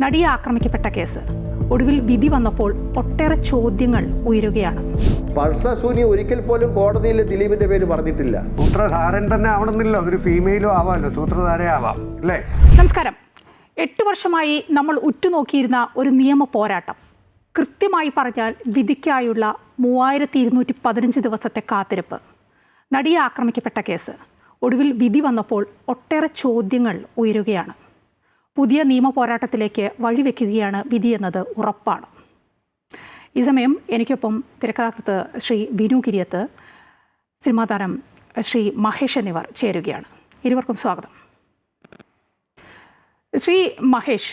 നടിയെ ആക്രമിക്കപ്പെട്ട കേസ് ഒടുവിൽ വിധി വന്നപ്പോൾ ഒട്ടേറെ ചോദ്യങ്ങൾ ഉയരുകയാണ്. പൾസസൂനി ഒരിക്കൽ പോലും കോടതിയിൽ ദിലീപിന്റെ പേര് പറഞ്ഞിട്ടില്ല. സൂത്രധാരൻ തന്നെ ആവണമെന്നില്ല, അതൊരു ഫീമെയിലും ആവാമല്ലോ, സൂത്രധാരയാവാം അല്ലേ? നമസ്കാരം. 8 വർഷമായി നമ്മൾ ഉറ്റുനോക്കിയിരുന്ന ഒരു നിയമ പോരാട്ടം, കൃത്യമായി പറഞ്ഞാൽ വിധിക്കായുള്ള 3215 ദിവസത്തെ കാത്തിരിപ്പ്, നടിയെ ആക്രമിക്കപ്പെട്ട കേസ് ഒടുവിൽ വിധി വന്നപ്പോൾ ഒട്ടേറെ ചോദ്യങ്ങൾ ഉയരുകയാണ്. പുതിയ നിയമ പോരാട്ടത്തിലേക്ക് വഴിവെക്കുകയാണ് വിധി എന്നത് ഉറപ്പാണ്. ഈ സമയം എനിക്കൊപ്പം തിരക്കഥാകൃത്ത് ശ്രീ വിനു കിരിയത്ത്, സിനിമാ താരം ശ്രീ മഹേഷ് എന്നിവർ ചേരുകയാണ്. ഇരുവർക്കും സ്വാഗതം. ശ്രീ മഹേഷ്,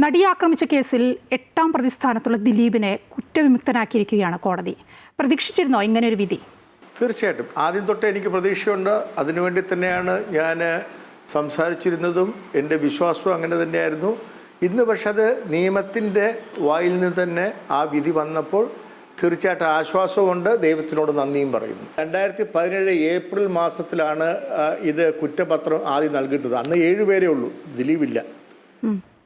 നടിയെ ആക്രമിച്ച കേസിൽ 8ാം പ്രതിസ്ഥാനത്തുള്ള ദിലീപിനെ കുറ്റവിമുക്തനാക്കിയിരിക്കുകയാണ് കോടതി. പ്രതീക്ഷിച്ചിരുന്നോ ഇങ്ങനെയൊരു വിധി? തീർച്ചയായിട്ടും ആദ്യം തൊട്ടേ എനിക്ക് പ്രതീക്ഷയുണ്ട്. അതിനുവേണ്ടി തന്നെയാണ് ഞാൻ സംസാരിച്ചിരുന്നതും എൻ്റെ വിശ്വാസവും അങ്ങനെ തന്നെയായിരുന്നു. ഇന്ന് പക്ഷെ അത് നിയമത്തിൻ്റെ വായിൽ നിന്ന് തന്നെ ആ വിധി വന്നപ്പോൾ തീർച്ചയായിട്ടും ആശ്വാസമുണ്ട്, ദൈവത്തിനോട് നന്ദിയും പറയുന്നു. 2017 ഏപ്രിൽ മാസത്തിലാണ് ഇത് കുറ്റപത്രം ആദ്യം നൽകുന്നത്. അന്ന് 7 പേരേ ഉള്ളൂ, ദിലീപില്ല.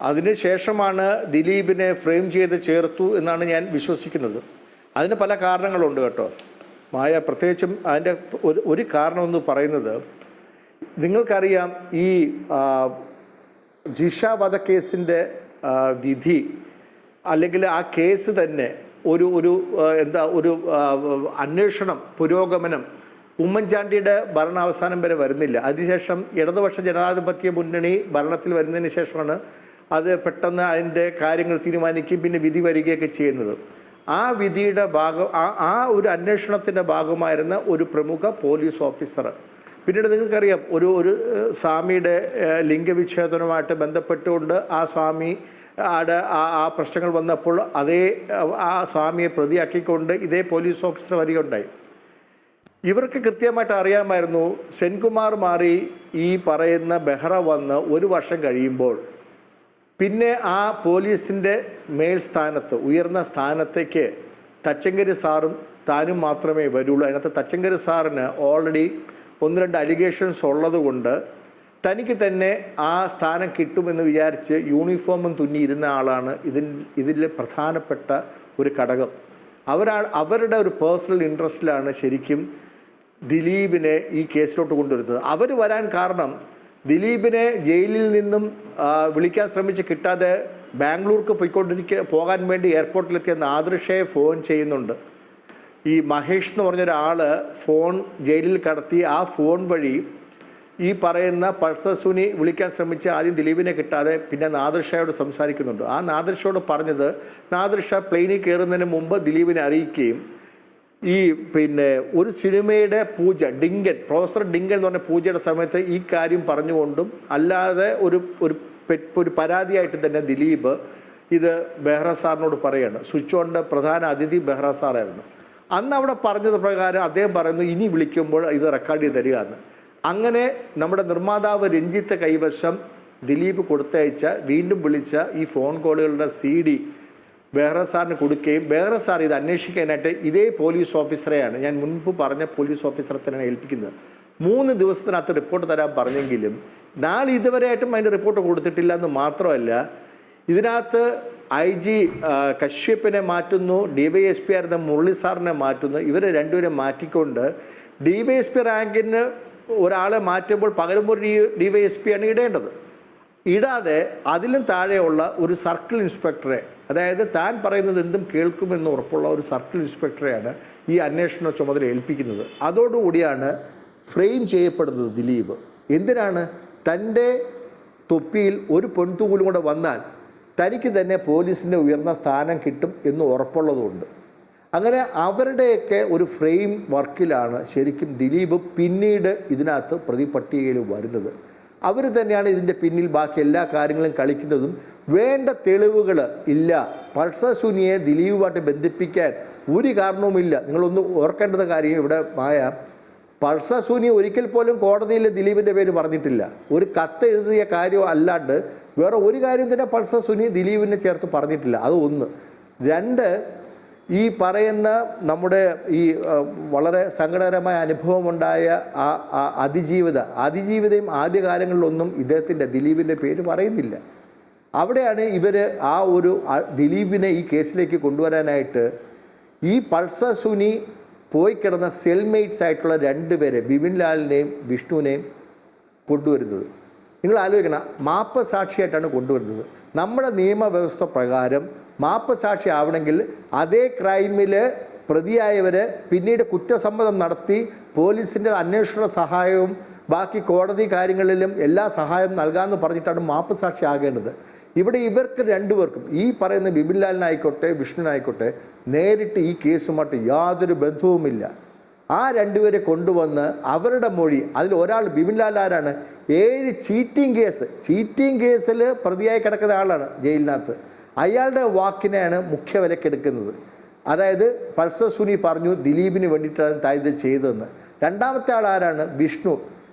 അതിനുശേഷമാണ് ദിലീപിനെ ഫ്രെയിം ചെയ്ത് ചേർത്തു എന്നാണ് ഞാൻ വിശ്വസിക്കുന്നത്. അതിന് പല കാരണങ്ങളുണ്ട് കേട്ടോ മായ. പ്രത്യേകിച്ചും അതിൻ്റെ ഒരു കാരണമെന്ന് പറയുന്നത്, നിങ്ങൾക്കറിയാം, ഈ ജിഷ വധക്കേസിൻ്റെ വിധി അല്ലെങ്കിൽ ആ കേസ് തന്നെ ഒരു അന്വേഷണം, പുരോഗമനം ഉമ്മൻചാണ്ടിയുടെ ഭരണാവസാനം വരെ വരുന്നില്ല. അതിനുശേഷം ഇടതുപക്ഷ ജനാധിപത്യ മുന്നണി ഭരണത്തിൽ വരുന്നതിന് ശേഷമാണ് അത് പെട്ടെന്ന് അതിൻ്റെ കാര്യങ്ങൾ തീരുമാനിക്കുകയും പിന്നെ വിധി വരികയൊക്കെ ചെയ്യുന്നത്. ആ വിധിയുടെ ആ ഒരു അന്വേഷണത്തിൻ്റെ ഭാഗമായിരുന്ന ഒരു പ്രമുഖ പോലീസ് ഓഫീസർ, പിന്നീട് നിങ്ങൾക്കറിയാം, ഒരു സ്വാമിയുടെ ലിംഗവിച്ഛേദനവുമായിട്ട് ബന്ധപ്പെട്ടുകൊണ്ട് ആ സ്വാമി ആ പ്രശ്നങ്ങൾ വന്നപ്പോൾ ആ സ്വാമിയെ പ്രതിയാക്കിക്കൊണ്ട് ഇതേ പോലീസ് ഓഫീസർ വരികയുണ്ടായി. ഇവർക്ക് കൃത്യമായിട്ട് അറിയാമായിരുന്നു സെൻകുമാർ മാറി ഈ പറയുന്ന ബെഹ്റ വന്ന് 1 വർഷം കഴിയുമ്പോൾ പിന്നെ ആ പോലീസിൻ്റെ മേൽസ്ഥാനത്ത്, ഉയർന്ന സ്ഥാനത്തേക്ക് തച്ചങ്കരി സാറും താനും മാത്രമേ വരുള്ളൂ. അതിനകത്ത് തച്ചങ്കരി സാറിന് ഓൾറെഡി 1-2 അലിഗേഷൻസ് ഉള്ളത് കൊണ്ട് തനിക്ക് തന്നെ ആ സ്ഥാനം കിട്ടുമെന്ന് വിചാരിച്ച് യൂണിഫോമും തുന്നിയിരുന്ന ആളാണ് ഇതിൽ പ്രധാനപ്പെട്ട ഒരു ഘടകം. അവരുടെ ഒരു പേഴ്സണൽ ഇൻട്രസ്റ്റിലാണ് ശരിക്കും ദിലീപിനെ ഈ കേസിലോട്ട് കൊണ്ടുവരുന്നത്. അവർ വരാൻ കാരണം, ദിലീപിനെ ജയിലിൽ നിന്നും വിളിക്കാൻ ശ്രമിച്ച് കിട്ടാതെ ബാംഗ്ലൂർക്ക് പോകാൻ വേണ്ടി എയർപോർട്ടിലെത്തിയ നാദൃഷയെ ഫോൺ ചെയ്യുന്നുണ്ട്. ഈ മഹേഷ് എന്ന് പറഞ്ഞൊരാൾ ഫോൺ ജയിലിൽ കടത്തി ആ ഫോൺ വഴി ഈ പറയുന്ന പൾസസൂനി വിളിക്കാൻ ശ്രമിച്ച് ആദ്യം ദിലീപിനെ കിട്ടാതെ പിന്നെ നാദൃഷയോട് സംസാരിക്കുന്നുണ്ട്. ആ നാദൃഷയോട് പറഞ്ഞത്, നാദൃഷ പ്ലെയിനിൽ കയറുന്നതിന് മുമ്പ് ദിലീപിനെ അറിയിക്കുകയും പിന്നെ ഒരു സിനിമയുടെ പൂജ, പ്രൊഫസർ ഡിങ്കൻ എന്ന് പറഞ്ഞ പൂജയുടെ സമയത്ത് ഈ കാര്യം പറഞ്ഞുകൊണ്ടും അല്ലാതെ ഒരു പരാതിയായിട്ട് തന്നെ ദിലീപ് ഇത് ബെഹ്റ സാറിനോട് പറയുകയാണ്. സ്വിച്ച് ഓണിൻ്റെ പ്രധാന അതിഥി ബെഹ്റ സാറായിരുന്നു. അന്ന് അവിടെ പറഞ്ഞത് പ്രകാരം അദ്ദേഹം പറയുന്നു, ഇനി വിളിക്കുമ്പോൾ ഇത് റെക്കോർഡ് ചെയ്ത് തരിക എന്ന്. അങ്ങനെ നമ്മുടെ നിർമ്മാതാവ് രഞ്ജിത്ത് കൈവശം ദിലീപ് കൊടുത്തയച്ച, വീണ്ടും വിളിച്ച ഈ ഫോൺ കോളുകളുടെ CD ബെഹ്റ സാറിന് കൊടുക്കുകയും ബെഹ്റ സാർ ഇത് അന്വേഷിക്കാനായിട്ട് ഇതേ പോലീസ് ഓഫീസറെയാണ്, ഞാൻ മുൻപ് പറഞ്ഞ പോലീസ് ഓഫീസറെ തന്നെയാണ് ഏൽപ്പിക്കുന്നത്. 3 ദിവസത്തിനകത്ത് റിപ്പോർട്ട് തരാൻ പറഞ്ഞെങ്കിലും നാളെ ഇതുവരെയായിട്ടും അതിൻ്റെ റിപ്പോർട്ട് കൊടുത്തിട്ടില്ല എന്ന് മാത്രമല്ല, ഇതിനകത്ത് IG കശ്യപിനെ മാറ്റുന്നു, DYSP ആയിരുന്ന മുരളി സാറിനെ മാറ്റുന്നു. ഇവരെ രണ്ടുപേരെ മാറ്റിക്കൊണ്ട് DYSP റാങ്കിന് ഒരാളെ മാറ്റുമ്പോൾ പകരം ഒരു DYSP ആണ് ഇടേണ്ടത്. ഇടാതെ അതിലും താഴെയുള്ള ഒരു സർക്കിൾ ഇൻസ്പെക്ടറെ, അതായത് താൻ പറയുന്നത് എന്തും കേൾക്കുമെന്ന് ഉറപ്പുള്ള ഒരു സർക്കിൾ ഇൻസ്പെക്ടറെയാണ് ഈ അന്വേഷണ ചുമതല ഏൽപ്പിക്കുന്നത്. അതോടുകൂടിയാണ് ഫ്രെയിം ചെയ്യപ്പെടുന്നത് ദിലീപ്. എന്തിനാണ്? തൻ്റെ തൊപ്പിയിൽ ഒരു പൊൻതൂലും കൂടെ വന്നാൽ തനിക്ക് തന്നെ പോലീസിൻ്റെ ഉയർന്ന സ്ഥാനം കിട്ടും എന്ന് ഉറപ്പുള്ളതുകൊണ്ട്. അങ്ങനെ അവരുടെയൊക്കെ ഒരു ഫ്രെയിം വർക്കിലാണ് ശരിക്കും ദിലീപ് പിന്നീട് ഇതിനകത്ത് പ്രതിപട്ടികയിൽ വരുന്നത്. അവർ തന്നെയാണ് ഇതിൻ്റെ പിന്നിൽ ബാക്കി എല്ലാ കാര്യങ്ങളും കളിക്കുന്നതും. വേണ്ട തെളിവുകൾ ഇല്ല. പൾസസൂനിയെ ദിലീപുമായിട്ട് ബന്ധിപ്പിക്കാൻ ഒരു കാരണവുമില്ല. നിങ്ങളൊന്ന് ഓർക്കേണ്ടത് കാര്യം ഇവിടെ മായ, പൾസസൂനി ഒരിക്കൽ പോലും കോടതിയിൽ ദിലീപിൻ്റെ പേര് പറഞ്ഞിട്ടില്ല. ഒരു കത്ത് എഴുതിയ കാര്യം അല്ലാണ്ട് വേറെ ഒരു കാര്യം തന്നെ പൾസസൂനി ദിലീപിനെ ചേർത്ത് പറഞ്ഞിട്ടില്ല. അത് 1. 2, ഈ പറയുന്ന നമ്മുടെ ഈ വളരെ സങ്കടകരമായ അനുഭവമുണ്ടായ ആ അതിജീവിതയും ആദ്യകാലങ്ങളിലൊന്നും ദിലീപിൻ്റെ പേര് പറയുന്നില്ല. അവിടെയാണ് ഇവർ ദിലീപിനെ ഈ കേസിലേക്ക് കൊണ്ടുവരാനായിട്ട് ഈ പൾസർ സുനി പോയി കിടന്ന സെൽമേറ്റ്സ് ആയിട്ടുള്ള 2 പേരെ ബിപിൻ ലാലിനെയും വിഷ്ണുവിനെയും കൊണ്ടുവരുന്നത്. നിങ്ങൾ ആലോചിക്കണം, മാപ്പ് സാക്ഷിയായിട്ടാണ് കൊണ്ടുവരുന്നത്. നമ്മുടെ നിയമവ്യവസ്ഥ പ്രകാരം മാപ്പ് സാക്ഷി ആവണമെങ്കിൽ അതേ ക്രൈമിൽ പ്രതിയായവർ പിന്നീട് കുറ്റസമ്മതം നടത്തി പോലീസിൻ്റെ അന്വേഷണ സഹായവും ബാക്കി കോടതി കാര്യങ്ങളിലും എല്ലാ സഹായവും നൽകാമെന്ന് പറഞ്ഞിട്ടാണ് മാപ്പ് സാക്ഷി ആകേണ്ടത്. ഇവിടെ ഇവർക്ക് 2 പേർക്കും, ഈ പറയുന്ന ബിപിൻ ലാലിനായിക്കോട്ടെ വിഷ്ണുവിനായിക്കോട്ടെ, നേരിട്ട് ഈ കേസുമായിട്ട് യാതൊരു ബന്ധവുമില്ല. ആ 2 പേരെ കൊണ്ടുവന്ന് അവരുടെ മൊഴി, അതിൽ ഒരാൾ ബിപിൻ ലാൽ ആരാണ്? 7 ചീറ്റിംഗ് കേസിൽ പ്രതിയായി കിടക്കുന്ന ആളാണ് ജയിലിനകത്ത്. അയാളുടെ വാക്കിനെയാണ് മുഖ്യ വിലക്കെടുക്കുന്നത്. അതായത് പൾസർ സുനി പറഞ്ഞു ദിലീപിന് വേണ്ടിയിട്ടാണ് ഇത് ചെയ്തതെന്ന്. രണ്ടാമത്തെ ആൾ ആരാണ്? വിഷ്ണു.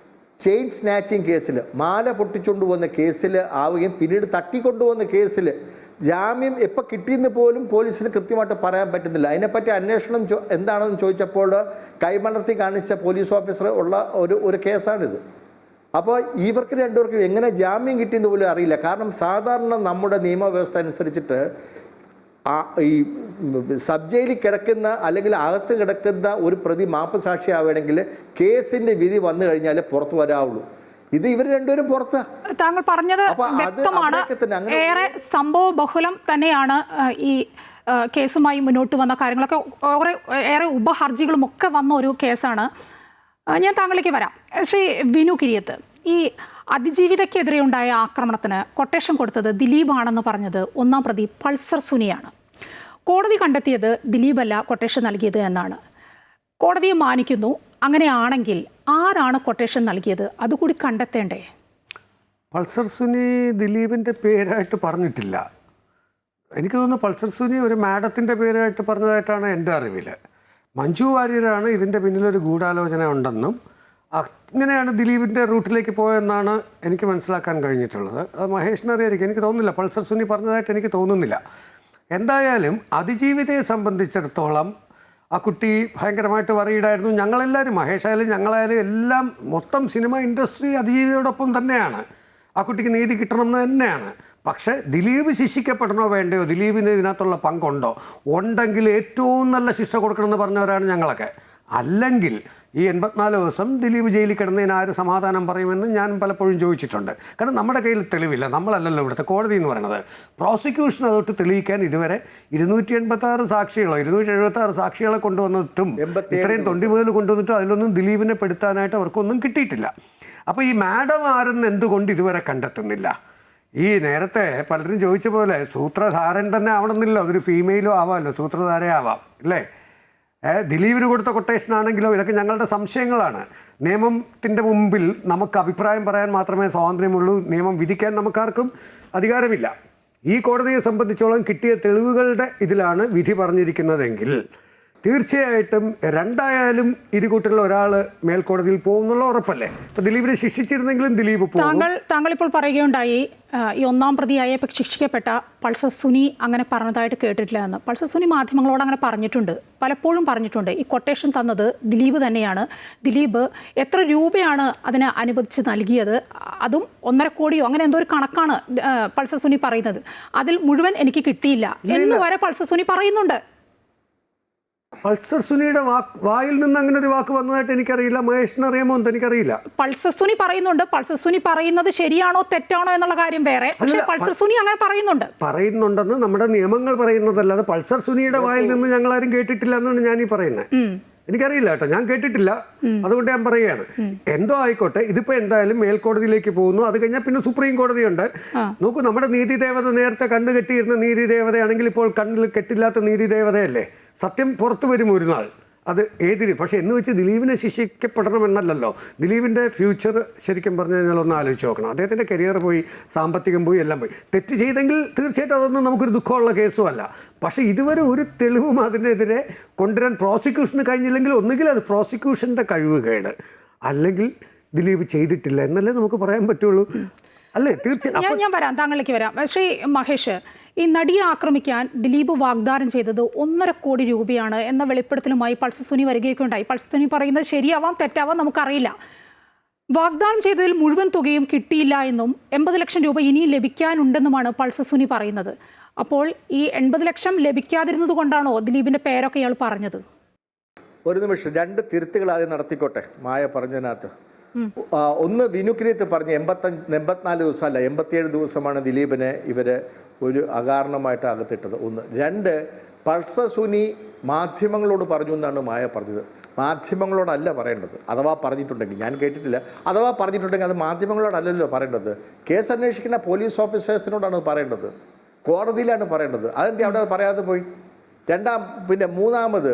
ചെയിൻ സ്നാച്ചിങ് കേസിൽ, മാല പൊട്ടിച്ചുകൊണ്ടുപോകുന്ന കേസിൽ ആവുകയും പിന്നീട് തട്ടിക്കൊണ്ടുപോകുന്ന കേസിൽ ജാമ്യം എപ്പോൾ കിട്ടിയെന്ന് പോലും പോലീസിന് കൃത്യമായിട്ട് പറയാൻ പറ്റുന്നില്ല. അതിനെപ്പറ്റി അന്വേഷണം എന്താണെന്ന് ചോദിച്ചപ്പോൾ കൈമലർത്തി കാണിച്ച പോലീസ് ഓഫീസർ ഉള്ള ഒരു കേസാണിത്. അപ്പോൾ ഇവർക്ക് 2 പേർക്കും എങ്ങനെ ജാമ്യം കിട്ടിയെന്ന് പോലും അറിയില്ല. കാരണം സാധാരണ നമ്മുടെ നിയമവ്യവസ്ഥ അനുസരിച്ചിട്ട് ഈ സബ് ജയിലിൽ കിടക്കുന്ന അല്ലെങ്കിൽ അകത്ത് കിടക്കുന്ന ഒരു പ്രതി മാപ്പ് സാക്ഷിയാവുകയാണെങ്കിൽ കേസിൻ്റെ വിധി വന്നു കഴിഞ്ഞാൽ പുറത്തു വരാവുള്ളൂ. ഇത് ഇവർ 2 പേരും പുറത്ത്. താങ്കൾ പറഞ്ഞത് വ്യക്തമാണ്. ഏറെ സംഭവ ബഹുലം തന്നെയാണ് ഈ കേസുമായി മുന്നോട്ട് വന്ന കാര്യങ്ങളൊക്കെ. ഏറെ ഉപഹർജികളും ഒക്കെ വന്ന ഒരു കേസാണ്. ഞാൻ താങ്കളിലേക്ക് വരാം. ശ്രീ വിനു കിരിയത്ത്, ഈ അതിജീവിതയ്ക്കെതിരെ ഉണ്ടായ ആക്രമണത്തിന് കൊട്ടേഷൻ കൊടുത്തത് ദിലീപാണെന്ന് പറഞ്ഞത് 1-ാം പ്രതി പൾസർ സുനിയാണ്. കോടതി കണ്ടെത്തിയത് ദിലീപല്ല കൊട്ടേഷൻ നൽകിയത് എന്നാണ്. കോടതിയെ മാനിക്കുന്നു. അങ്ങനെയാണെങ്കിൽ ആരാണ് കൊട്ടേഷൻ നൽകിയത്? അതുകൂടി കണ്ടെത്തേണ്ടേ? പൾസർ സുനി ദിലീപിൻ്റെ പേരായിട്ട് പറഞ്ഞിട്ടില്ല. എനിക്ക് തോന്നുന്നു പൾസർ സുനി ഒരു മാഡത്തിൻ്റെ പേരായിട്ട് പറഞ്ഞതായിട്ടാണ് എൻ്റെ അറിവിൽ. മഞ്ജു വാര്യരാണ് ഇതിൻ്റെ പിന്നിലൊരു ഗൂഢാലോചന ഉണ്ടെന്നും അങ്ങനെയാണ് ദിലീപിൻ്റെ റൂട്ടിലേക്ക് പോയെന്നാണ് എനിക്ക് മനസ്സിലാക്കാൻ കഴിഞ്ഞിട്ടുള്ളത്. അത് മഹേഷിനറിയായിരിക്കും, എനിക്ക് തോന്നുന്നില്ല. പൾസർ സുനി പറഞ്ഞതായിട്ട് എനിക്ക് തോന്നുന്നില്ല. എന്തായാലും അതിജീവിതയെ സംബന്ധിച്ചിടത്തോളം ആ കുട്ടി ഭയങ്കരമായിട്ട് വറീഡായിരുന്നു. ഞങ്ങളെല്ലാവരും, മഹേഷായാലും ഞങ്ങളായാലും എല്ലാം, മൊത്തം സിനിമ ഇൻഡസ്ട്രി അതിജീവിതയോടൊപ്പം തന്നെയാണ്. ആ കുട്ടിക്ക് നീതി കിട്ടണം എന്ന് തന്നെയാണ്. പക്ഷേ ദിലീപ് ശിക്ഷിക്കപ്പെടണോ വേണ്ടയോ, ദിലീപിന് ഇതിനകത്തുള്ള പങ്കുണ്ടോ? ഉണ്ടെങ്കിൽ ഏറ്റവും നല്ല ശിക്ഷ കൊടുക്കണമെന്ന് പറഞ്ഞവരാണ് ഞങ്ങളൊക്കെ. അല്ലെങ്കിൽ ഈ 84 ദിവസം ദിലീപ് ജയിലിൽ കിടന്നതിന് ആര് സമാധാനം പറയുമെന്ന് ഞാൻ പലപ്പോഴും ചോദിച്ചിട്ടുണ്ട്. കാരണം നമ്മുടെ കയ്യിൽ തെളിവില്ല. നമ്മളല്ലല്ലോ ഇവിടുത്തെ കോടതി എന്ന് പറയുന്നത്. പ്രോസിക്യൂഷൻ അതൊട്ട് തെളിയിക്കാൻ ഇതുവരെ 286 സാക്ഷികളോ 276 സാക്ഷികളെ കൊണ്ടുവന്നിട്ടും ഇത്രയും 90 മുതൽ കൊണ്ടുവന്നിട്ടും അതിലൊന്നും ദിലീപിനെ പെടുത്താനായിട്ട് അവർക്കൊന്നും കിട്ടിയിട്ടില്ല. അപ്പോൾ ഈ മാഡം ആരെന്ന് എന്തുകൊണ്ട് ഇതുവരെ കണ്ടെത്തുന്നില്ല? ഈ നേരത്തെ പലരും ചോദിച്ച പോലെ സൂത്രധാരൻ തന്നെ ആവണമെന്നില്ല, അതൊരു ഫീമെയിലും ആവാമല്ലോ, സൂത്രധാരയാവാം അല്ലേ? ദിലീപിന് കൊടുത്ത കൊട്ടേഷൻ ആണെങ്കിലോ, ഇതൊക്കെ ഞങ്ങളുടെ സംശയങ്ങളാണ്. നിയമത്തിൻ്റെ മുമ്പിൽ നമുക്ക് അഭിപ്രായം പറയാൻ മാത്രമേ സ്വാതന്ത്ര്യമുള്ളൂ. നിയമം വിധിക്കാൻ നമുക്കാർക്കും അധികാരമില്ല. ഈ കോടതിയെ സംബന്ധിച്ചോളം കിട്ടിയ തെളിവുകളുടെ ഇതിലാണ് വിധി പറഞ്ഞിരിക്കുന്നതെങ്കിൽ തീർച്ചയായിട്ടും രണ്ടായാലും ഇരുകൂട്ടരിൽ ഒരാൾ മേൽക്കോടതിയിൽ പോകുന്നുള്ള ഉറപ്പല്ലേ? ഇപ്പൊ ദിലീപിനെ ശിക്ഷിച്ചിരുന്നെങ്കിലും ദിലീപ് പോകും. താങ്കൾ ഇപ്പോൾ പറയുകയുണ്ടായി ഈ 1-ാം പ്രതിയായ ശിക്ഷിക്കപ്പെട്ട പൾസർ സുനി അങ്ങനെ പറഞ്ഞതായിട്ട് കേട്ടിട്ടില്ല എന്ന്. പൾസർ സുനി മാധ്യമങ്ങളോട് അങ്ങനെ പറഞ്ഞിട്ടുണ്ട്, പലപ്പോഴും പറഞ്ഞിട്ടുണ്ട്. ഈ കൊട്ടേഷൻ തന്നത് ദിലീപ് തന്നെയാണ്. ദിലീപ് എത്ര രൂപയാണ് അതിന് അനുവദിച്ച് നൽകിയത്, അതും 1.5 കോടിയോ അങ്ങനെ എന്തോ ഒരു കണക്കാണ് പൾസർ സുനി പറയുന്നത്. അതിൽ മുഴുവൻ എനിക്ക് കിട്ടിയില്ല എന്ന് വരെ പൾസർ സുനി പറയുന്നുണ്ട്. പൾസർ സുനിയുടെ വായിൽ നിന്ന് അങ്ങനെ ഒരു വാക്ക് വന്നതായിട്ട് എനിക്കറിയില്ല. മഹേഷിന് അറിയാമോ എന്ന് എനിക്കറിയില്ല. പൾസർ സുനി പറയുന്നുണ്ട്. പൾസർ സുനി പറയുന്നത് ശരിയാണോ തെറ്റാണോ എന്നുള്ള കാര്യം വേറെ. പക്ഷേ പൾസർ സുനി അങ്ങനെ പറയുന്നുണ്ടെന്ന് നമ്മുടെ നിയമങ്ങൾ പറയുന്നതല്ലാതെ പൾസർ സുനിയുടെ വായിൽ നിന്ന് ഞങ്ങളാരും കേട്ടിട്ടില്ല എന്നാണ് ഞാൻ ഈ പറയുന്നത്. എനിക്കറിയില്ല കേട്ടോ, ഞാൻ കേട്ടിട്ടില്ല, അതുകൊണ്ട് ഞാൻ പറയുകയാണ്. എന്തോ ആയിക്കോട്ടെ, ഇതിപ്പോ എന്തായാലും മേൽക്കോടതിയിലേക്ക് പോകുന്നു. അത് കഴിഞ്ഞാൽ പിന്നെ സുപ്രീം കോടതിയുണ്ട്. നോക്കൂ, നമ്മുടെ നീതി ദേവത നേരത്തെ കണ്ണു കെട്ടിയിരുന്ന നീതി ദേവതയാണെങ്കിൽ ഇപ്പോൾ കണ്ണിൽ കെട്ടില്ലാത്ത നീതി ദേവതയല്ലേ? സത്യം പുറത്തു വരും ഒരു നാൾ. അത് ഏതിന് പക്ഷേ എന്ന് വെച്ച് ദിലീപിനെ ശിക്ഷിക്കപ്പെടണമെന്നല്ലല്ലോ. ദിലീപിൻ്റെ ഫ്യൂച്ചർ ശരിക്കും പറഞ്ഞു കഴിഞ്ഞാൽ ഒന്ന് ആലോചിച്ച് നോക്കണം. അദ്ദേഹത്തിൻ്റെ കരിയർ പോയി, സാമ്പത്തികം പോയി, എല്ലാം പോയി. തെറ്റ് ചെയ്തെങ്കിൽ തീർച്ചയായിട്ടും അതൊന്നും നമുക്കൊരു ദുഃഖമുള്ള കേസും അല്ല. പക്ഷേ ഇതുവരെ ഒരു തെളിവും അതിനെതിരെ കൊണ്ടുവരാൻ പ്രോസിക്യൂഷന് കഴിഞ്ഞില്ലെങ്കിൽ ഒന്നുകിൽ അത് പ്രോസിക്യൂഷൻ്റെ കഴിവുകേട്, അല്ലെങ്കിൽ ദിലീപ് ചെയ്തിട്ടില്ല എന്നല്ലേ നമുക്ക് പറയാൻ പറ്റുള്ളൂ. അല്ലേ? തീർച്ചയായും ഞാൻ വരാം, താങ്കളിലേക്ക് വരാം. ശ്രീ മഹേഷ്, ഈ നടിയെ ആക്രമിക്കാൻ ദിലീപ് വാഗ്ദാനം ചെയ്തത് 1.5 കോടി രൂപയാണ് എന്ന വെളിപ്പെടുത്തലുമായി പൾസർ സുനി വരികയൊക്കെ ഉണ്ടായി. പൾസർ സുനി പറയുന്നത് ശരിയാവാം തെറ്റാവാം നമുക്കറിയില്ല. വാഗ്ദാനം ചെയ്തതിൽ മുഴുവൻ തുകയും കിട്ടിയില്ല എന്നും 80 ലക്ഷം രൂപ ഇനിയും ലഭിക്കാനുണ്ടെന്നുമാണ് പൾസർ സുനി പറയുന്നത്. അപ്പോൾ ഈ 80 ലക്ഷം ലഭിക്കാതിരുന്നത് കൊണ്ടാണോ ദിലീപിന്റെ പേരൊക്കെ ഇയാൾ പറഞ്ഞത്? ഒരു നിമിഷം, 2 തിരുത്തുകൾ ആദ്യം നടത്തിക്കോട്ടെ. മായ പറഞ്ഞതിനകത്ത് ഒന്ന് വിനുക്കിരിയത്ത് പറഞ്ഞ് 84 ദിവസമല്ല 87 ദിവസമാണ് ദിലീപിനെ ഇവര് ഒരു അകാരണമായിട്ട് അകത്തിട്ടത്. 1. 2, പൾസർ സുനി മാധ്യമങ്ങളോട് പറഞ്ഞു എന്നാണ് മായ പറഞ്ഞത്. മാധ്യമങ്ങളോടല്ല പറയേണ്ടത്. അഥവാ പറഞ്ഞിട്ടുണ്ടെങ്കിൽ, ഞാൻ കേട്ടിട്ടില്ല, അഥവാ പറഞ്ഞിട്ടുണ്ടെങ്കിൽ അത് മാധ്യമങ്ങളോടല്ലല്ലോ പറയേണ്ടത്. കേസ് അന്വേഷിക്കുന്ന പോലീസ് ഓഫീസേഴ്സിനോടാണ് പറയേണ്ടത്, കോടതിയിലാണ് പറയേണ്ടത്. അതെന്താ അവിടെ പറയാതെ പോയി? പിന്നെ 3,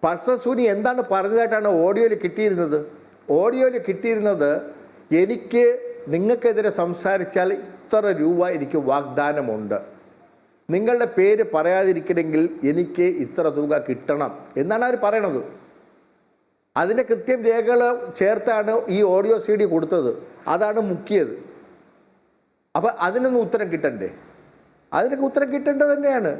പൾസർ സുനി എന്താണ് പറഞ്ഞതായിട്ടാണ് ഓഡിയോയിൽ കിട്ടിയിരുന്നത്? ഓഡിയോയിൽ കിട്ടിയിരുന്നത്, എനിക്ക് നിങ്ങൾക്കെതിരെ സംസാരിച്ചാൽ ഇത്ര രൂപ എനിക്ക് വാഗ്ദാനമുണ്ട്, നിങ്ങളുടെ പേര് പറയാതിരിക്കണമെങ്കിൽ എനിക്ക് ഇത്ര തുക കിട്ടണം എന്നാണ് അവർ പറയണത്. അതിൻ്റെ കൃത്യം രേഖകൾ ചേർത്താണ് ഈ ഓഡിയോ CD കൊടുത്തത്. അതാണ് മുക്കിയത്. അപ്പം അതിനൊന്നും ഉത്തരം കിട്ടണ്ടേ? അതിനൊക്കെ ഉത്തരം കിട്ടേണ്ടത് തന്നെയാണ്.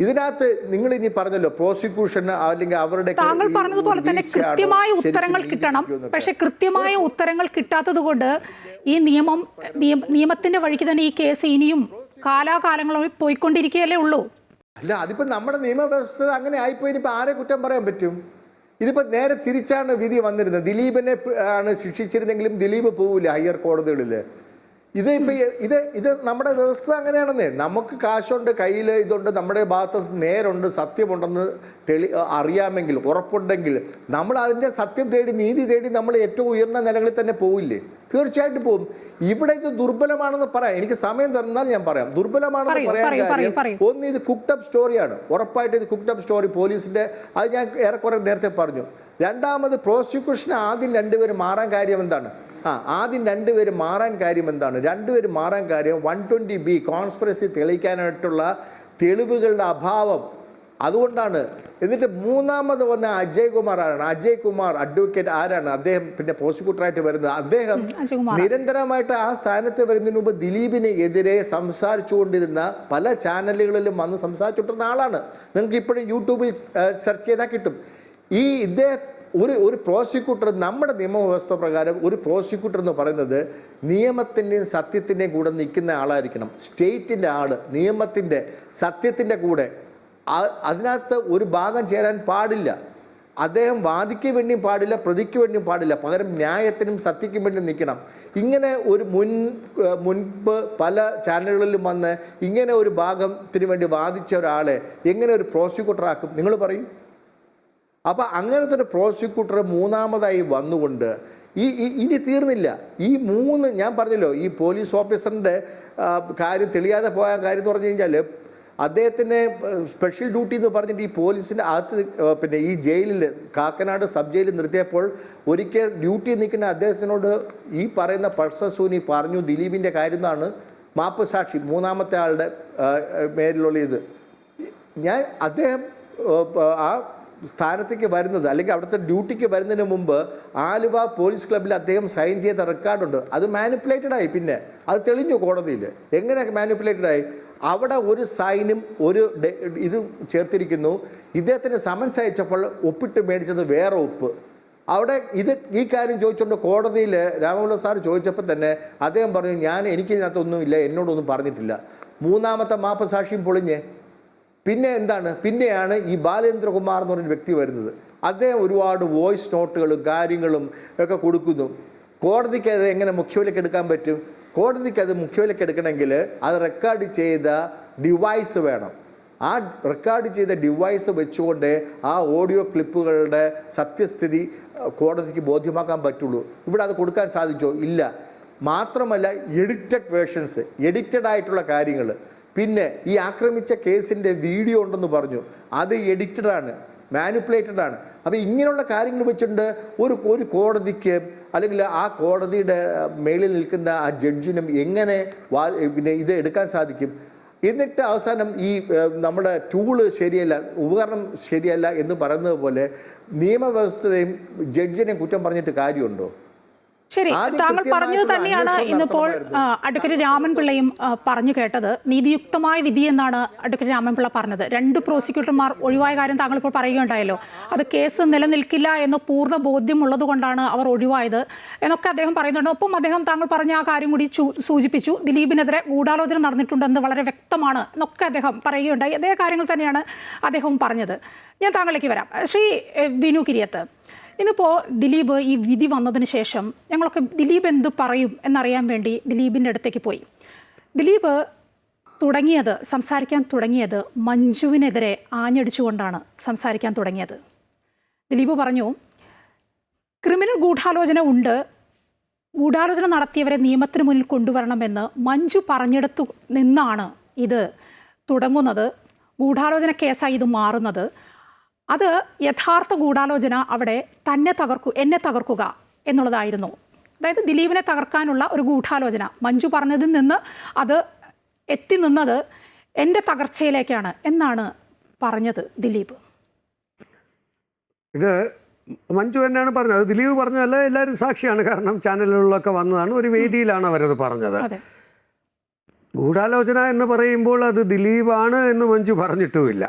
ഇതിനകത്ത് നിങ്ങൾ ഇനി പറഞ്ഞല്ലോ പ്രോസിക്യൂഷൻ അല്ലെങ്കിൽ അവരുടെ താങ്കൾ പറഞ്ഞതുപോലെ തന്നെ കൃത്യമായ ഉത്തരങ്ങൾ കിട്ടണം. പക്ഷെ കൃത്യമായ ഉത്തരങ്ങൾ കിട്ടാത്തത് കൊണ്ട് ഈ നിയമത്തിന്റെ വഴിക്ക് തന്നെ ഈ കേസ് ഇനിയും കാലാകാലങ്ങളോട് പോയിക്കൊണ്ടിരിക്കുകയല്ലേ ഉള്ളൂ. അല്ല, അതിപ്പോ നമ്മുടെ നിയമവ്യവസ്ഥ അങ്ങനെ ആയിപ്പോയി. ഇനിയിപ്പോ ആരെ കുറ്റം പറയാൻ പറ്റും? ഇതിപ്പോ നേരെ തിരിച്ചാണ് വിധി വന്നിരുന്നത്. ദിലീപിനെ ആണ് ശിക്ഷിച്ചിരുന്നെങ്കിലും ദിലീപ് പോവില്ല ഹയർ കോടതികളിൽ. ഇത് നമ്മുടെ വ്യവസ്ഥ അങ്ങനെയാണെന്നേ. നമുക്ക് കാശുണ്ട്, കയ്യിൽ ഇതുണ്ട്, നമ്മുടെ ഭാഗത്ത് നേരുണ്ട്, സത്യമുണ്ടെന്ന് അറിയാമെങ്കിൽ, ഉറപ്പുണ്ടെങ്കിൽ നമ്മൾ അതിൻ്റെ സത്യം തേടി, നീതി തേടി നമ്മൾ ഏറ്റവും ഉയർന്ന നിലകളിൽ തന്നെ പോവില്ലേ? തീർച്ചയായിട്ടും പോകും. ഇവിടെ ഇത് ദുർബലമാണെന്ന് പറയാം. എനിക്ക് സമയം തന്നാൽ ഞാൻ പറയാം. ദുർബലമാണെന്ന് പറയാൻ കാര്യം, ഒന്ന്, ഇത് കുക്ക്ഡപ്പ് സ്റ്റോറിയാണ്. ഉറപ്പായിട്ട് ഇത് കുക്ക്ഡപ്പ് സ്റ്റോറി പോലീസിന്റെ. അത് ഞാൻ ഏറെക്കുറെ നേരത്തെ പറഞ്ഞു. 2, പ്രോസിക്യൂഷന് ആദ്യം 2 പേര് മാറാൻ കാര്യം എന്താണ്? ആദ്യം 2 പേര് മാറാൻ കാര്യം എന്താണ്? 2 പേര് മാറാൻ കാര്യം 120B കോൺസ്പിറസി തെളിയിക്കാനായിട്ടുള്ള തെളിവുകളുടെ അഭാവം. അതുകൊണ്ടാണ്. എന്നിട്ട് 3 വന്ന അജയ് കുമാർ ആരാണ്? അജയ് കുമാർ അഡ്വക്കേറ്റ് ആരാണ്? അദ്ദേഹം പിന്നെ പ്രോസിക്യൂട്ടറായിട്ട് വരുന്നത്. അദ്ദേഹം നിരന്തരമായിട്ട് ആ സ്ഥാനത്ത് വരുന്നതിന് മുമ്പ് ദിലീപിന് എതിരെ സംസാരിച്ചുകൊണ്ടിരുന്ന, പല ചാനലുകളിലും വന്ന് സംസാരിച്ചുകൊണ്ടിരുന്ന ആളാണ്. നിങ്ങൾക്ക് ഇപ്പോഴും യൂട്യൂബിൽ സെർച്ച് ചെയ്താൽ കിട്ടും. ഒരു പ്രോസിക്യൂട്ടർ, നമ്മുടെ നിയമവ്യവസ്ഥ പ്രകാരം ഒരു പ്രോസിക്യൂട്ടർ എന്ന് പറയുന്നത് നിയമത്തിൻ്റെയും സത്യത്തിൻ്റെയും കൂടെ നിൽക്കുന്ന ആളായിരിക്കണം. സ്റ്റേറ്റിൻ്റെ ആള്, നിയമത്തിൻ്റെ സത്യത്തിൻ്റെ കൂടെ. അതിനകത്ത് ഒരു ഭാഗം ചേരാൻ പാടില്ല. അദ്ദേഹം വാദിക്ക് വേണ്ടിയും പാടില്ല, പ്രതിക്ക് വേണ്ടിയും പാടില്ല. പകരം ന്യായത്തിനും സത്യക്കും വേണ്ടി നിൽക്കണം. ഇങ്ങനെ ഒരു മുൻപ് പല ചാനലുകളിലും വന്ന് ഇങ്ങനെ ഒരു ഭാഗത്തിന് വേണ്ടി വാദിച്ച ഒരാളെ എങ്ങനെ ഒരു പ്രോസിക്യൂട്ടറാക്കും? നിങ്ങൾ പറയും. അപ്പം അങ്ങനത്തെ ഒരു പ്രോസിക്യൂട്ടർ 3 വന്നുകൊണ്ട് ഇനി തീർന്നില്ല. ഈ 3 ഞാൻ പറഞ്ഞല്ലോ, ഈ പോലീസ് ഓഫീസറിൻ്റെ കാര്യം തെളിയാതെ പോയ കാര്യം എന്ന് പറഞ്ഞു കഴിഞ്ഞാൽ, അദ്ദേഹത്തിന് സ്പെഷ്യൽ ഡ്യൂട്ടി എന്ന് പറഞ്ഞിട്ട് ഈ പോലീസിൻ്റെ അകത്ത്, പിന്നെ ഈ ജയിലിൽ, കാക്കനാട് സബ് ജയിലിൽ നിർത്തിയപ്പോൾ ഒരിക്കൽ ഡ്യൂട്ടി നിൽക്കുന്ന അദ്ദേഹത്തിനോട് ഈ പറയുന്ന പൾസർ സുനി പറഞ്ഞു ദിലീപിൻ്റെ കാര്യം എന്നാണ് മാപ്പ് സാക്ഷി, 3 ആളുടെ മേലിലുള്ള ഇത്. അദ്ദേഹം ആ സ്ഥാനത്തേക്ക് വരുന്നത്, അല്ലെങ്കിൽ അവിടുത്തെ ഡ്യൂട്ടിക്ക് വരുന്നതിന് മുമ്പ് ആലുവ പോലീസ് ക്ലബ്ബിൽ അദ്ദേഹം സൈൻ ചെയ്ത റെക്കോർഡുണ്ട്. അത് മാനിപ്പുലേറ്റഡായി. പിന്നെ അത് തെളിഞ്ഞു കോടതിയിൽ. എങ്ങനെ മാനിപ്പുലേറ്റഡായി? അവിടെ ഒരു സൈനും ഒരു ഇത് ചേർത്തിരിക്കുന്നു. ഇദ്ദേഹത്തിന് സമൻസ് അയച്ചപ്പോൾ ഒപ്പിട്ട് മേടിച്ചത് വേറെ ഒപ്പ്. അവിടെ ഈ കാര്യം ചോദിച്ചുകൊണ്ട് കോടതിയിൽ രാമപിള്ള സാർ ചോദിച്ചപ്പോൾ തന്നെ അദ്ദേഹം പറഞ്ഞു, എനിക്ക് ഇതിനകത്തൊന്നുമില്ല, എന്നോടൊന്നും പറഞ്ഞിട്ടില്ല. 3 മാപ്പ് സാക്ഷിയും പൊളിഞ്ഞ്. പിന്നെ എന്താണ്? പിന്നെയാണ് ഈ ബാലേന്ദ്രകുമാർ എന്ന് പറഞ്ഞൊരു വ്യക്തി വരുന്നത്. അദ്ദേഹം ഒരുപാട് വോയിസ് നോട്ടുകളും കാര്യങ്ങളും ഒക്കെ കൊടുക്കുന്നു. കോടതിക്ക് അത് എങ്ങനെ മുഖ്യവിലക്ക് എടുക്കാൻ പറ്റും? കോടതിക്ക് അത് മുഖ്യവിലക്ക് എടുക്കണമെങ്കിൽ അത് റെക്കോർഡ് ചെയ്ത ഡിവൈസ് വേണം. ആ റെക്കോർഡ് ചെയ്ത ഡിവൈസ് വെച്ചുകൊണ്ട് ആ ഓഡിയോ ക്ലിപ്പുകളുടെ സത്യസ്ഥിതി കോടതിക്ക് ബോധ്യമാക്കാൻ പറ്റുള്ളൂ. ഇവിടെ അത് കൊടുക്കാൻ സാധിച്ചോ? ഇല്ല. മാത്രമല്ല, എഡിറ്റഡ് വേർഷൻസ്, എഡിറ്റഡ് ആയിട്ടുള്ള കാര്യങ്ങൾ. പിന്നെ ഈ ആക്രമിച്ച കേസിൻ്റെ വീഡിയോ ഉണ്ടെന്ന് പറഞ്ഞു, അത് എഡിറ്റഡാണ്, മാനിപ്പുലേറ്റഡ് ആണ്. അപ്പോൾ ഇങ്ങനെയുള്ള കാര്യങ്ങൾ വെച്ചിട്ടുണ്ട് ഒരു കോടതിക്ക്, അല്ലെങ്കിൽ ആ കോടതിയുടെ മേളിൽ നിൽക്കുന്ന ആ ജഡ്ജിനും എങ്ങനെ പിന്നെ ഇത് എടുക്കാൻ സാധിക്കും? എന്നിട്ട് അവസാനം ഈ നമ്മുടെ ടൂള് ശരിയല്ല, ഉപകരണം ശരിയല്ല എന്ന് പറയുന്നത് പോലെ നിയമവ്യവസ്ഥയും ജഡ്ജിനെയും കുറ്റം പറഞ്ഞിട്ട് കാര്യമുണ്ടോ? ശരി, താങ്കൾ പറഞ്ഞത് തന്നെയാണ് ഇന്നിപ്പോൾ അഡ്വക്കേറ്റ് രാമൻപിള്ളയും പറഞ്ഞു കേട്ടത്. നീതിയുക്തമായ വിധി എന്നാണ് അഡ്വക്കേറ്റ് രാമൻപിള്ള പറഞ്ഞത്. 2 പ്രോസിക്യൂട്ടർമാർ ഒഴിവായ കാര്യം താങ്കൾ ഇപ്പോൾ പറയുകയുണ്ടായല്ലോ. അത് കേസ് നിലനിൽക്കില്ല എന്ന് പൂർണ്ണ ബോധ്യമുള്ളത് കൊണ്ടാണ് അവർ ഒഴിവായത് എന്നൊക്കെ അദ്ദേഹം പറയുന്നുണ്ട്. ഒപ്പം അദ്ദേഹം താങ്കൾ പറഞ്ഞ ആ കാര്യം കൂടി സൂചിപ്പിച്ചു. ദിലീപിനെതിരെ ഗൂഢാലോചന നടന്നിട്ടുണ്ടെന്ന് വളരെ വ്യക്തമാണ് എന്നൊക്കെ അദ്ദേഹം പറയുകയുണ്ടായി. അതേ കാര്യങ്ങൾ തന്നെയാണ് അദ്ദേഹം പറഞ്ഞത്. ഞാൻ താങ്കളിലേക്ക് വരാം. ശ്രീ വിനു കിരിയത്ത്, ഇന്നിപ്പോൾ ദിലീപ് ഈ വിധി വന്നതിന് ശേഷം ഞങ്ങളൊക്കെ ദിലീപ് എന്ത് പറയും എന്നറിയാൻ വേണ്ടി ദിലീപിൻ്റെ അടുത്തേക്ക് പോയി. ദിലീപ് സംസാരിക്കാൻ തുടങ്ങിയത് മഞ്ജുവിനെതിരെ ആഞ്ഞടിച്ചുകൊണ്ടാണ് സംസാരിക്കാൻ തുടങ്ങിയത്. ദിലീപ് പറഞ്ഞു, ക്രിമിനൽ ഗൂഢാലോചന ഉണ്ട്, ഗൂഢാലോചന നടത്തിയവരെ നിയമത്തിന് മുന്നിൽ കൊണ്ടുവരണമെന്ന് മഞ്ജു പറഞ്ഞെടുത്തു നിന്നാണ് ഇത് തുടങ്ങുന്നത്. ഗൂഢാലോചന കേസായി ഇത് മാറുന്നത്. അത് യഥാർത്ഥ ഗൂഢാലോചന അവിടെ എന്നെ തകർക്കുക എന്നുള്ളതായിരുന്നു. അതായത് ദിലീപിനെ തകർക്കാനുള്ള ഒരു ഗൂഢാലോചന മഞ്ജു പറഞ്ഞതിൽ നിന്ന് അത് എത്തി നിന്നത് എൻ്റെ തകർച്ചയിലേക്കാണ് എന്നാണ് പറഞ്ഞത് ദിലീപ്. ഇത് മഞ്ജു തന്നെയാണ് പറഞ്ഞത്. അത് ദിലീപ് പറഞ്ഞതല്ല, എല്ലാവരും സാക്ഷിയാണ്. കാരണം ചാനലുകളിലൊക്കെ വന്നതാണ്, ഒരു വേദിയിലാണ് അവരത് പറഞ്ഞത്. ഗൂഢാലോചന എന്ന് പറയുമ്പോൾ അത് ദിലീപാണ് എന്ന് മഞ്ജു പറഞ്ഞിട്ടുമില്ല.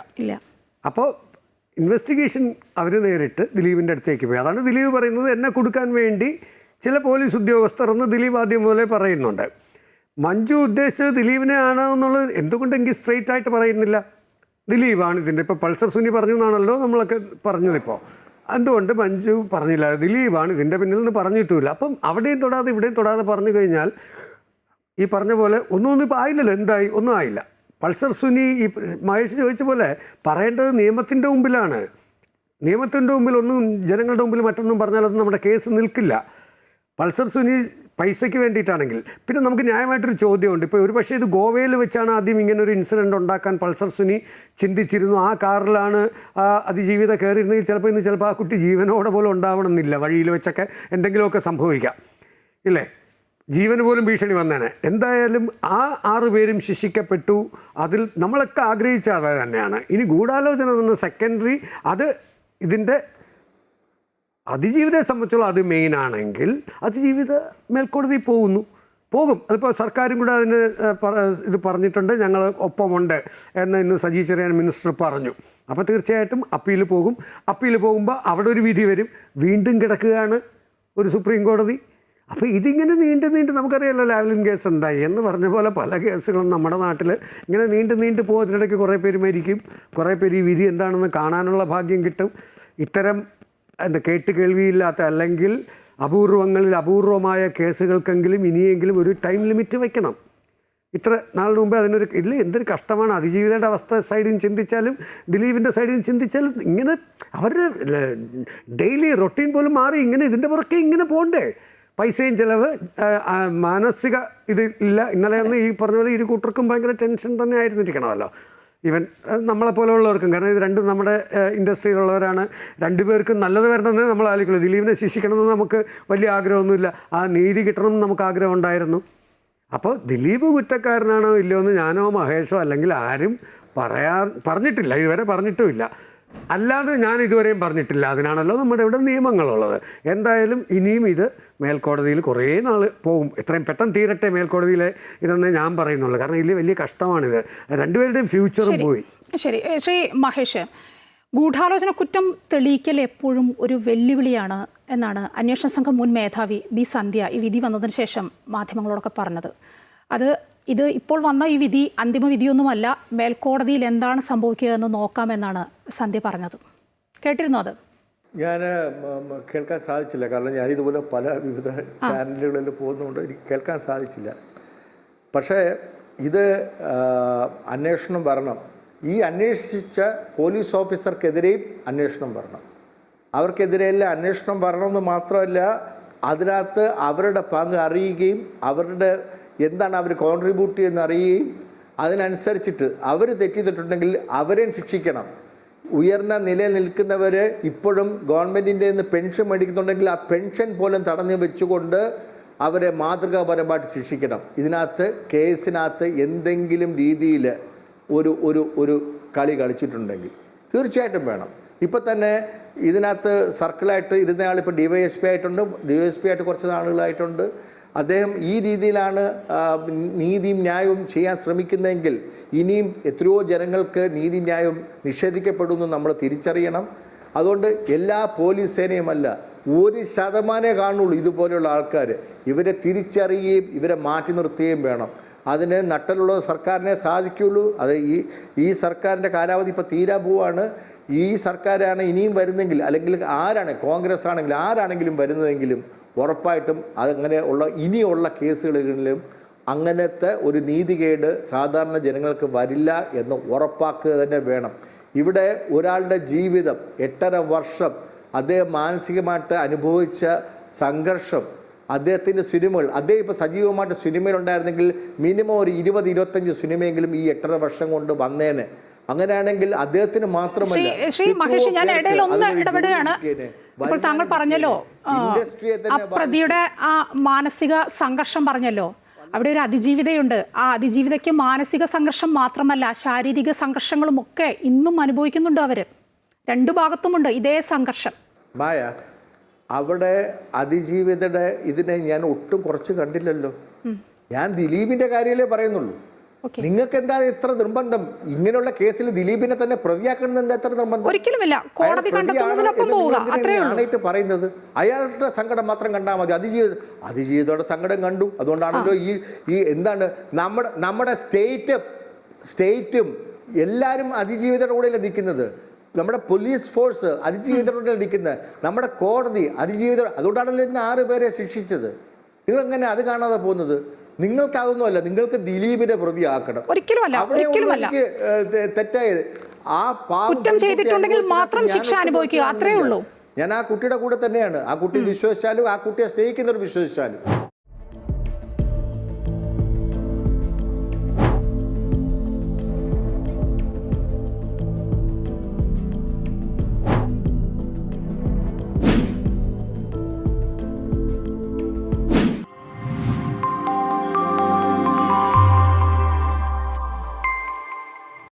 അപ്പോൾ ഇൻവെസ്റ്റിഗേഷൻ അവർ നേരിട്ട് ദിലീപിൻ്റെ അടുത്തേക്ക് പോയി. അതാണ് ദിലീപ് പറയുന്നത്, എന്നെ കൊടുക്കാൻ വേണ്ടി ചില പോലീസ് ഉദ്യോഗസ്ഥർ എന്ന് ദിലീപ് ആദ്യം മുതലേ പറയുന്നുണ്ട്. മഞ്ജു ഉദ്ദേശിച്ചത് ദിലീപിനെ ആണോ എന്നുള്ളത് എന്തുകൊണ്ടെങ്കിൽ സ്ട്രെയിറ്റ് ആയിട്ട് പറയുന്നില്ല. ദിലീപാണ് ഇതിൻ്റെ, ഇപ്പോൾ പൾസർ സുനി പറഞ്ഞു എന്നാണല്ലോ നമ്മളൊക്കെ പറഞ്ഞതിപ്പോൾ. എന്തുകൊണ്ട് മഞ്ജു പറഞ്ഞില്ല, ദിലീപാണ് ഇതിൻ്റെ പിന്നിൽ നിന്ന് പറഞ്ഞിട്ടുമില്ല. അപ്പം അവിടെയും തൊടാതെ ഇവിടെയും തൊടാതെ പറഞ്ഞു കഴിഞ്ഞാൽ ഈ പറഞ്ഞ പോലെ ഒന്നും ഇപ്പോൾ ആയില്ലല്ലോ. എന്തായി? ഒന്നും ആയില്ല. പൾസർ സുനി ഈ മഹേഷ് ചോദിച്ച പോലെ പറയേണ്ടത് നിയമത്തിൻ്റെ മുമ്പിലാണ്. നിയമത്തിൻ്റെ മുമ്പിൽ ഒന്നും ജനങ്ങളുടെ മുമ്പിൽ മറ്റൊന്നും പറഞ്ഞാലൊന്നും നമ്മുടെ കേസ് നിൽക്കില്ല. പൾസർ സുനി പൈസയ്ക്ക് വേണ്ടിയിട്ടാണെങ്കിൽ പിന്നെ നമുക്ക് ന്യായമായിട്ടൊരു ചോദ്യമുണ്ട്. ഇപ്പോൾ ഒരു പക്ഷേ ഇത് ഗോവയിൽ വെച്ചാണ് ആദ്യം ഇങ്ങനൊരു ഇൻസിഡൻറ്റ് ഉണ്ടാക്കാൻ പൾസർ സുനി ചിന്തിച്ചിരുന്നു. ആ കാറിലാണ് അതിജീവിത കയറിയിരുന്നെങ്കിൽ ചിലപ്പോൾ ആ കുട്ടി ജീവനോടെ പോലും ഉണ്ടാവണമെന്നില്ല. വഴിയിൽ വെച്ചൊക്കെ എന്തെങ്കിലുമൊക്കെ സംഭവിക്കാം, ഇല്ലേ? ജീവന് പോലും ഭീഷണി വന്നേനെ. എന്തായാലും ആ 6 പേരും ശിക്ഷിക്കപ്പെട്ടു. അതിൽ നമ്മളൊക്കെ ആഗ്രഹിച്ച അത് തന്നെയാണ്. ഇനി ഗൂഢാലോചന എന്ന സെക്കൻഡറി, അത് ഇതിൻ്റെ അതിജീവിതയെ സംബന്ധിച്ചുള്ള അത് മെയിനാണെങ്കിൽ അതിജീവിത മേൽക്കോടതി പോകും. അതിപ്പോൾ സർക്കാരും കൂടെ അതിന് ഇത് പറഞ്ഞിട്ടുണ്ട്, ഞങ്ങൾ ഒപ്പമുണ്ട് എന്ന് ഇന്ന് സജി ചെറിയാൻ മിനിസ്റ്റർ പറഞ്ഞു. അപ്പോൾ തീർച്ചയായിട്ടും അപ്പീൽ പോകുമ്പോൾ അവിടെ ഒരു വിധി വരും. വീണ്ടും കിടക്കുകയാണ് ഒരു സുപ്രീം കോടതി. അപ്പോൾ ഇതിങ്ങനെ നീണ്ട് നമുക്കറിയാമല്ലോ ലാവ്ലിൻ കേസ് എന്തായി എന്ന് പറഞ്ഞ പോലെ പല കേസുകളും നമ്മുടെ നാട്ടിൽ ഇങ്ങനെ നീണ്ട് പോകും. അതിനിടയ്ക്ക് കുറേ പേര് മരിക്കും, കുറേ പേര് ഈ വിധി എന്താണെന്ന് കാണാനുള്ള ഭാഗ്യം കിട്ടും. ഇത്തരം കേൾവിയില്ലാത്ത അല്ലെങ്കിൽ അപൂർവമായ കേസുകൾക്കെങ്കിലും ഇനിയെങ്കിലും ഒരു ടൈം ലിമിറ്റ് വയ്ക്കണം. ഇത്ര നാളിന് മുമ്പേ അതിനൊരു എന്തൊരു കഷ്ടമാണ്. അതിജീവിതയുടെ അവസ്ഥ സൈഡിൽ ചിന്തിച്ചാലും ദിലീപിൻ്റെ സൈഡിൽ ചിന്തിച്ചാലും ഇങ്ങനെ അവരുടെ ഡെയിലി റൊട്ടീൻ പോലും മാറി. ഇങ്ങനെ ഇതിൻ്റെ പുറകെ ഇങ്ങനെ പോകണ്ടേ? പൈസയും ചിലവ്, മാനസിക ഇതില്ല. ഇന്നലെ അന്ന് ഈ പറഞ്ഞ പോലെ ഇരു കൂട്ടർക്കും ഭയങ്കര ടെൻഷൻ തന്നെ ആയിരുന്നിരിക്കണമല്ലോ. ഈവൻ നമ്മളെപ്പോലെയുള്ളവർക്കും. കാരണം ഇത് രണ്ടും നമ്മുടെ ഇൻഡസ്ട്രിയിലുള്ളവരാണ്. 2 പേർക്കും നല്ലത് വരണമെന്ന് നമ്മൾ ആലോചിക്കുള്ളൂ. ദിലീപിനെ ശിക്ഷിക്കണമെന്ന് നമുക്ക് വലിയ ആഗ്രഹമൊന്നുമില്ല. ആ നീതി കിട്ടണമെന്ന് നമുക്ക് ആഗ്രഹം ഉണ്ടായിരുന്നു. അപ്പോൾ ദിലീപ് കുറ്റക്കാരനാണോ ഇല്ലയോ എന്ന് ഞാനോ മഹേഷോ അല്ലെങ്കിൽ ആരും പറഞ്ഞിട്ടില്ല, ഇതുവരെ പറഞ്ഞിട്ടുമില്ല. അല്ലാതെ ഞാൻ ഇതുവരെയും പറഞ്ഞിട്ടില്ല. അതിനാണല്ലോ നമ്മുടെ ഇവിടെ നിയമങ്ങളുള്ളത്. എന്തായാലും ഇനിയും ഇത് മേൽക്കോടതിയിൽ കുറേ നാൾ പോകും. എത്രയും പെട്ടെന്ന് തീരട്ടെ മേൽക്കോടതിയിലെ ഇതെന്നേ ഞാൻ പറയുന്നുള്ളൂ. കാരണം ഇതിൽ വലിയ കഷ്ടമാണിത്. 2 പേരുടെയും ഫ്യൂച്ചറും പോയി. ശരി, ശ്രീ മഹേഷ്, ഗൂഢാലോചന കുറ്റം തെളിയിക്കൽ എപ്പോഴും ഒരു വെല്ലുവിളിയാണ് എന്നാണ് അന്വേഷണ സംഘം മുൻ മേധാവി ബി സന്ധ്യ ഈ വിധി വന്നതിന് ശേഷം മാധ്യമങ്ങളോടൊക്കെ പറഞ്ഞത്. ഇത് ഇപ്പോൾ വന്ന ഈ വിധി അന്തിമ വിധിയൊന്നുമല്ല, മേൽക്കോടതിയിൽ എന്താണ് സംഭവിക്കുക എന്ന് നോക്കാമെന്നാണ് സന്ധ്യ പറഞ്ഞത്. കേട്ടിരുന്നോ അത്? ഞാൻ കേൾക്കാൻ സാധിച്ചില്ല. കാരണം ഞാനിതുപോലെ പല വിവിധ ചാനലുകളിൽ പോകുന്നതുകൊണ്ട് എനിക്ക് കേൾക്കാൻ സാധിച്ചില്ല. പക്ഷേ ഇത് അന്വേഷണം വരണം. ഈ അന്വേഷിച്ച പോലീസ് ഓഫീസർക്കെതിരെയും അന്വേഷണം വരണം. അവർക്കെതിരെയെല്ലാം അന്വേഷണം വരണമെന്ന് മാത്രമല്ല, അതിനകത്ത് അവരുടെ പങ്ക് അറിയുകയും അവരുടെ എന്താണ് അവർ കോൺട്രിബ്യൂട്ട് ചെയ്യുന്ന അറിയുകയും അതിനനുസരിച്ചിട്ട് അവർ തെറ്റിയിട്ടുണ്ടെങ്കിൽ അവരെയും ശിക്ഷിക്കണം. ഉയർന്ന നിലയിൽ നിൽക്കുന്നവർ ഇപ്പോഴും ഗവൺമെൻറ്റിൻ്റെ നിന്ന് പെൻഷൻ മേടിക്കുന്നുണ്ടെങ്കിൽ ആ പെൻഷൻ പോലും തടഞ്ഞു വെച്ചുകൊണ്ട് അവരെ മാതൃകാപരമായിട്ട് ശിക്ഷിക്കണം. ഇതിനകത്ത് കേസിനകത്ത് എന്തെങ്കിലും രീതിയിൽ ഒരു കളി കളിച്ചിട്ടുണ്ടെങ്കിൽ തീർച്ചയായിട്ടും വേണം. ഇപ്പം തന്നെ ഇതിനകത്ത് സർക്കിളായിട്ട് ഇരുന്നയാൾ ഇപ്പോൾ DYSP ആയിട്ടുണ്ട്, DYSP ആയിട്ട് കുറച്ച് നാളുകളായിട്ടുണ്ട്. അദ്ദേഹം ഈ രീതിയിലാണ് നീതിയും ന്യായവും ചെയ്യാൻ ശ്രമിക്കുന്നതെങ്കിൽ ഇനിയും എത്രയോ ജനങ്ങൾക്ക് നീതി ന്യായവും നിഷേധിക്കപ്പെടുമെന്ന് നമ്മൾ തിരിച്ചറിയണം. അതുകൊണ്ട് എല്ലാ പോലീസ് സേനയുമല്ല, 1% കാണുള്ളൂ ഇതുപോലെയുള്ള ആൾക്കാർ. ഇവരെ തിരിച്ചറിയുകയും ഇവരെ മാറ്റി നിർത്തുകയും വേണം. അതിന് നട്ടലുള്ള സർക്കാരിനെ സാധിക്കുകയുള്ളൂ. അത് ഈ സർക്കാരിൻ്റെ കാലാവധി ഇപ്പോൾ തീരാൻ പോവാണ്. ഈ സർക്കാരാണ് ഇനിയും വരുന്നെങ്കിൽ, അല്ലെങ്കിൽ ആരാണ്, കോൺഗ്രസ് ആണെങ്കിലും ആരാണെങ്കിലും വരുന്നതെങ്കിലും ഉറപ്പായിട്ടും അതങ്ങനെ ഉള്ള ഇനിയുള്ള കേസുകളിലും അങ്ങനത്തെ ഒരു നീതികേട് സാധാരണ ജനങ്ങൾക്ക് വരില്ല എന്ന് ഉറപ്പാക്കുക തന്നെ വേണം. ഇവിടെ ഒരാളുടെ ജീവിതം 8.5 വർഷം അദ്ദേഹം മാനസികമായിട്ട് അനുഭവിച്ച സംഘർഷം, അദ്ദേഹത്തിൻ്റെ സിനിമകൾ, അദ്ദേഹം ഇപ്പോൾ സജീവമായിട്ട് സിനിമയിലുണ്ടായിരുന്നെങ്കിൽ മിനിമം ഒരു 20-25 സിനിമയെങ്കിലും ഈ 8.5 വർഷം കൊണ്ട് വന്നേനെ. അങ്ങനെയാണെങ്കിൽ അദ്ദേഹത്തിന് മാത്രമല്ല. ശ്രീ മഹേഷ്, ഞാൻ ഇടയിൽ ഒന്ന് ഇടപെടുകയാണ്. ഇപ്പോൾ താങ്കൾ പറഞ്ഞല്ലോ ആ പ്രതിയുടെ ആ മാനസിക സംഘർഷം പറഞ്ഞല്ലോ, അവിടെ ഒരു അതിജീവിതയുണ്ട്. ആ അതിജീവിതയ്ക്ക് മാനസിക സംഘർഷം മാത്രമല്ല, ശാരീരിക സംഘർഷങ്ങളും ഒക്കെ ഇന്നും അനുഭവിക്കുന്നുണ്ട്. അവർ രണ്ടു ഭാഗത്തുമുണ്ട് ഇതേ സംഘർഷം. മായ, അവിടെ അതിജീവിതയുടെ ഇതിനെ ഞാൻ ഒട്ടും കുറച്ച് കണ്ടില്ലല്ലോ. ഞാൻ ദിലീപിന്റെ കാര്യമല്ലേ പറയുന്നുള്ളൂ. നിങ്ങൾക്ക് എന്താ ഇത്ര നിർബന്ധം? ഇങ്ങനെയുള്ള കേസിൽ ദിലീപിനെ തന്നെ പ്രതിയാക്കണം എന്താ എത്ര നിർബന്ധം? ഒരിക്കലുമില്ല. കോടതി ആണായിട്ട് പറയുന്നത് അയാളുടെ സങ്കടം മാത്രം കണ്ടാൽ മതി. അതിജീവിതയുടെ സങ്കടം കണ്ടു. അതുകൊണ്ടാണല്ലോ ഈ എന്താണ് നമ്മുടെ സ്റ്റേറ്റും എല്ലാവരും അതിജീവിതയുടെ കൂടെയല്ലേ നിൽക്കുന്നത്. നമ്മുടെ പോലീസ് ഫോഴ്സ് അതിജീവിതരുടെ നിൽക്കുന്നത്, നമ്മുടെ കോടതി അതിജീവിതർ. അതുകൊണ്ടാണല്ലോ ഇന്ന് 6 പേരെ ശിക്ഷിച്ചത്. നിങ്ങൾ എങ്ങനെ അത് കാണാതെ പോകുന്നത്? നിങ്ങൾക്ക് അതൊന്നുമല്ല, നിങ്ങൾക്ക് ദിലീപിനെ പ്രതിയാക്കണം. ഒരിക്കലുമല്ല. തെറ്റായത് ആ കുറ്റം ചെയ്തിട്ടുണ്ടെങ്കിൽ മാത്രം ശിക്ഷ അനുഭവിക്കുക, അത്രേ ഉള്ളൂ. ഞാൻ ആ കുട്ടിയുടെ കൂടെ തന്നെയാണ്. ആ കുട്ടി വിശ്വസിച്ചാലും, ആ കുട്ടിയെ സ്നേഹിക്കുന്നവർ വിശ്വസിച്ചാലും.